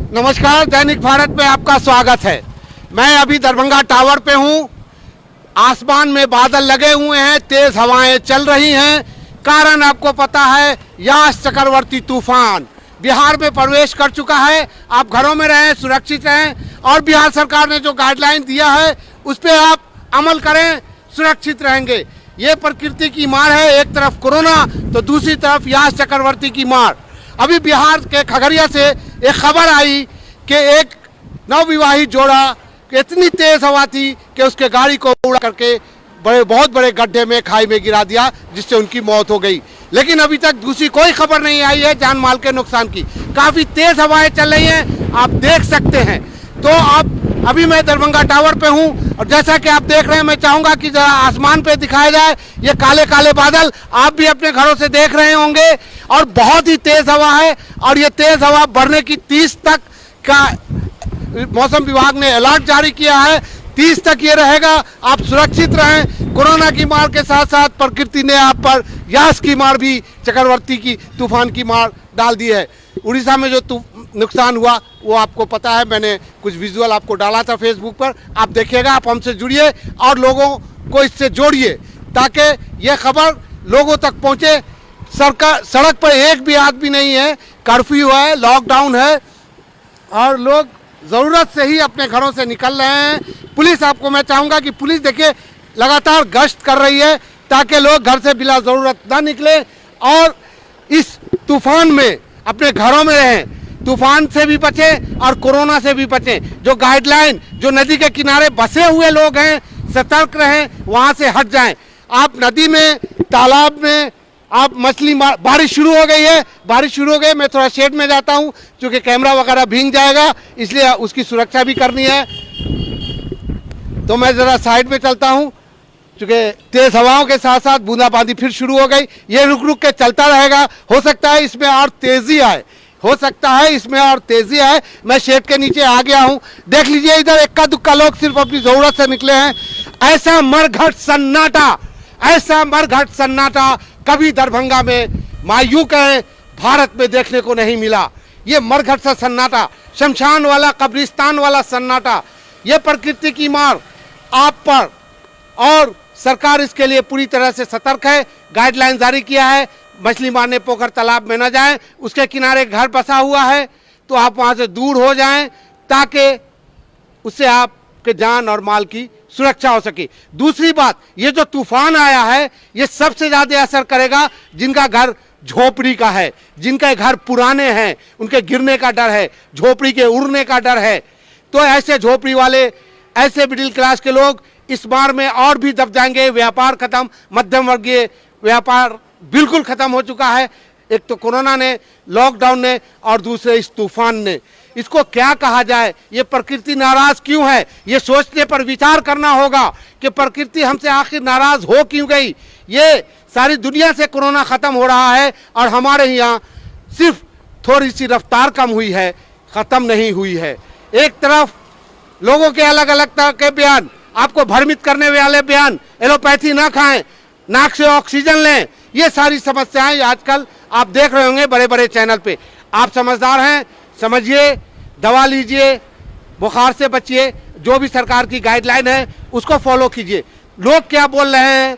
नमस्कार, दैनिक भारत में आपका स्वागत है। मैं अभी दरभंगा टावर पे हूँ। आसमान में बादल लगे हुए हैं, तेज हवाएं चल रही हैं। कारण आपको पता है, यास चक्रवर्ती तूफान बिहार में प्रवेश कर चुका है। आप घरों में रहें, सुरक्षित रहें और बिहार सरकार ने जो गाइडलाइन दिया है उस पर आप अमल करें, सुरक्षित रहेंगे। ये प्रकृति की मार है, एक तरफ कोरोना तो दूसरी तरफ यास चक्रवर्ती की मार। अभी बिहार के खगड़िया से एक खबर आई कि एक नवविवाहित जोड़ा इतनी तेज हवा थी कि उसके गाड़ी को उड़ा करके बहुत बड़े गड्ढे में, खाई में गिरा दिया, जिससे उनकी मौत हो गई। लेकिन अभी तक दूसरी कोई खबर नहीं आई है जान माल के नुकसान की। काफ़ी तेज हवाएं चल रही हैं, आप देख सकते हैं। तो अभी मैं दरभंगा टावर पे हूँ और जैसा कि आप देख रहे हैं, मैं चाहूँगा कि जरा आसमान पे दिखाया जाए ये काले काले बादल। आप भी अपने घरों से देख रहे होंगे और बहुत ही तेज हवा है और ये तेज हवा बढ़ने की 30 तक का मौसम विभाग ने अलर्ट जारी किया है। 30 तक ये रहेगा। आप सुरक्षित रहें। कोरोना की मार के साथ साथ प्रकृति ने आप पर यास की मार भी, चक्रवर्ती की तूफान की मार डाल दी है। उड़ीसा में जो नुकसान हुआ वो आपको पता है, मैंने कुछ विजुअल आपको डाला था फेसबुक पर, आप देखिएगा। आप हमसे जुड़िए और लोगों को इससे जोड़िए ताकि ये खबर लोगों तक पहुँचे। सरकार सड़क पर एक भी आदमी नहीं है, कर्फ्यू है, लॉकडाउन है और लोग ज़रूरत से ही अपने घरों से निकल रहे हैं। पुलिस, आपको मैं चाहूँगा कि पुलिस देखिए लगातार गश्त कर रही है ताकि लोग घर से बिला ज़रूरत ना निकले और इस तूफान में अपने घरों में रहें, तूफान से भी बचें और कोरोना से भी बचें। जो गाइडलाइन, जो नदी के किनारे बसे हुए लोग हैं, सतर्क रहें, वहाँ से हट जाएं। आप नदी में, तालाब में आप मछली बारिश शुरू हो गई है, बारिश शुरू हो गई। मैं थोड़ा शेड में जाता हूँ क्योंकि कैमरा वगैरह भीग जाएगा, इसलिए उसकी सुरक्षा भी करनी है। तो मैं ज़रा साइड में चलता हूँ क्योंकि तेज़ हवाओं के साथ साथ बूंदाबांदी फिर शुरू हो गई। ये रुक रुक के चलता रहेगा। हो सकता है इसमें और तेज़ी आए, हो सकता है इसमें और तेज़ी आए। मैं शेड के नीचे आ गया हूँ। देख लीजिए, इधर इक्का दुक्का लोग सिर्फ अपनी ज़रूरत से निकले हैं। ऐसा मरघट सन्नाटा, ऐसा मरघट सन्नाटा कभी दरभंगा में, यूं कहें भारत में देखने को नहीं मिला। ये मरघट सा सन्नाटा, शमशान वाला, कब्रिस्तान वाला सन्नाटा, ये प्रकृति की मार आप पर। और सरकार इसके लिए पूरी तरह से सतर्क है। गाइडलाइन जारी किया है, मछली मारने पोखर तालाब में न जाएं। उसके किनारे घर बसा हुआ है तो आप वहां से दूर हो जाएं ताकि उससे आपके जान और माल की सुरक्षा हो सके। दूसरी बात, ये जो तूफान आया है ये सबसे ज़्यादा असर करेगा जिनका घर झोपड़ी का है, जिनके घर पुराने हैं, उनके गिरने का डर है, झोपड़ी के उड़ने का डर है। तो ऐसे झोपड़ी वाले, ऐसे मिडिल क्लास के लोग इस बार में और भी दब जाएंगे। व्यापार खत्म, मध्यम वर्गीय व्यापार बिल्कुल खत्म हो चुका है। एक तो कोरोना ने, लॉकडाउन ने और दूसरे इस तूफान ने। इसको क्या कहा जाए? ये प्रकृति नाराज क्यों है? ये सोचने पर विचार करना होगा कि प्रकृति हमसे आखिर नाराज हो क्यों गई। ये सारी दुनिया से कोरोना खत्म हो रहा है और हमारे यहाँ सिर्फ थोड़ी सी रफ्तार कम हुई है, खत्म नहीं हुई है। एक तरफ लोगों के अलग अलग तरह के बयान, आपको भ्रमित करने वाले बयान, एलोपैथी ना खाएं, नाक से ऑक्सीजन लें, ये सारी समस्याएं आजकल आप देख रहे होंगे बड़े बड़े चैनल पे। आप समझदार हैं, समझिए, दवा लीजिए, बुखार से बचिए, जो भी सरकार की गाइडलाइन है उसको फॉलो कीजिए। लोग क्या बोल रहे हैं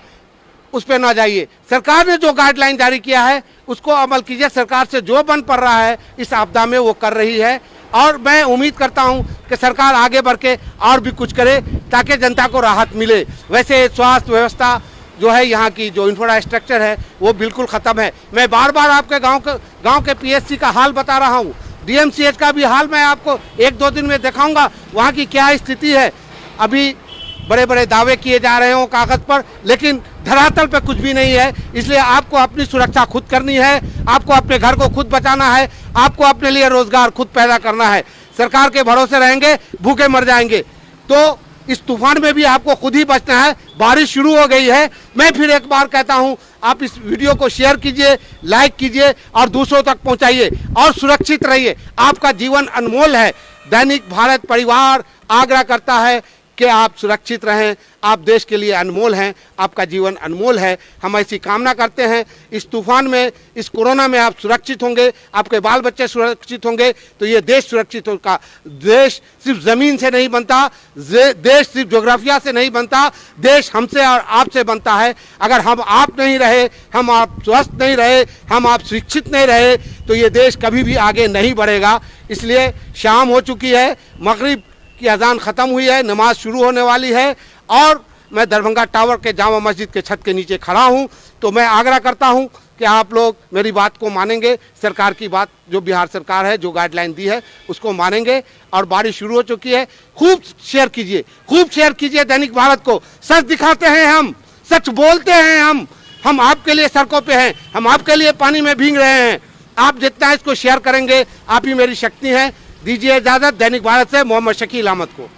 उस पर ना जाइए। सरकार ने जो गाइडलाइन जारी किया है उसको अमल कीजिए। सरकार से जो बन पड़ रहा है इस आपदा में वो कर रही है और मैं उम्मीद करता हूं कि सरकार आगे बढ़ के और भी कुछ करे ताकि जनता को राहत मिले। वैसे स्वास्थ्य व्यवस्था जो है, यहाँ की जो इंफ्रास्ट्रक्चर है वो बिल्कुल ख़त्म है। मैं बार बार आपके गांव के पीएचसी का हाल बता रहा हूँ, डीएमसीएच का भी हाल मैं आपको 1-2 दिन में दिखाऊंगा वहाँ की क्या स्थिति है। अभी बड़े बड़े दावे किए जा रहे हों कागज़ पर, लेकिन धरातल पे कुछ भी नहीं है। इसलिए आपको अपनी सुरक्षा खुद करनी है, आपको अपने घर को खुद बचाना है, आपको अपने लिए रोजगार खुद पैदा करना है। सरकार के भरोसे रहेंगे, भूखे मर जाएंगे। तो इस तूफान में भी आपको खुद ही बचना है। बारिश शुरू हो गई है। मैं फिर एक बार कहता हूं, आप इस वीडियो को शेयर कीजिए, लाइक कीजिए और दूसरों तक पहुंचाइए और सुरक्षित रहिए। आपका जीवन अनमोल है। दैनिक भारत परिवार आग्रह करता है कि आप सुरक्षित रहें। आप देश के लिए अनमोल हैं, आपका जीवन अनमोल है। हम ऐसी कामना करते हैं इस तूफान में, इस कोरोना में आप सुरक्षित होंगे, आपके बाल बच्चे सुरक्षित होंगे तो ये देश सुरक्षित होगा। देश सिर्फ ज़मीन से नहीं बनता, देश सिर्फ ज्योग्राफिया से नहीं बनता, देश हमसे और आपसे बनता है। अगर हम आप नहीं रहे, हम आप स्वस्थ नहीं रहे, हम आप शिक्षित नहीं रहे तो ये देश कभी भी आगे नहीं बढ़ेगा। इसलिए शाम हो चुकी है, मगरिब की अजान ख़त्म हुई है, नमाज शुरू होने वाली है और मैं दरभंगा टावर के जामा मस्जिद के छत के नीचे खड़ा हूं। तो मैं आग्रह करता हूं कि आप लोग मेरी बात को मानेंगे, सरकार की बात जो बिहार सरकार है जो गाइडलाइन दी है उसको मानेंगे। और बारिश शुरू हो चुकी है, खूब शेयर कीजिए, खूब शेयर कीजिए दैनिक भारत को। सच दिखाते हैं हम, सच बोलते हैं हम आपके लिए सड़कों पे हैं, हम आपके लिए पानी में भीग रहे हैं। आप जितना इसको शेयर करेंगे आप ही मेरी शक्ति है। दीजिए इजाजत। दैनिक भारत से मोहम्मद शकील अहमद को।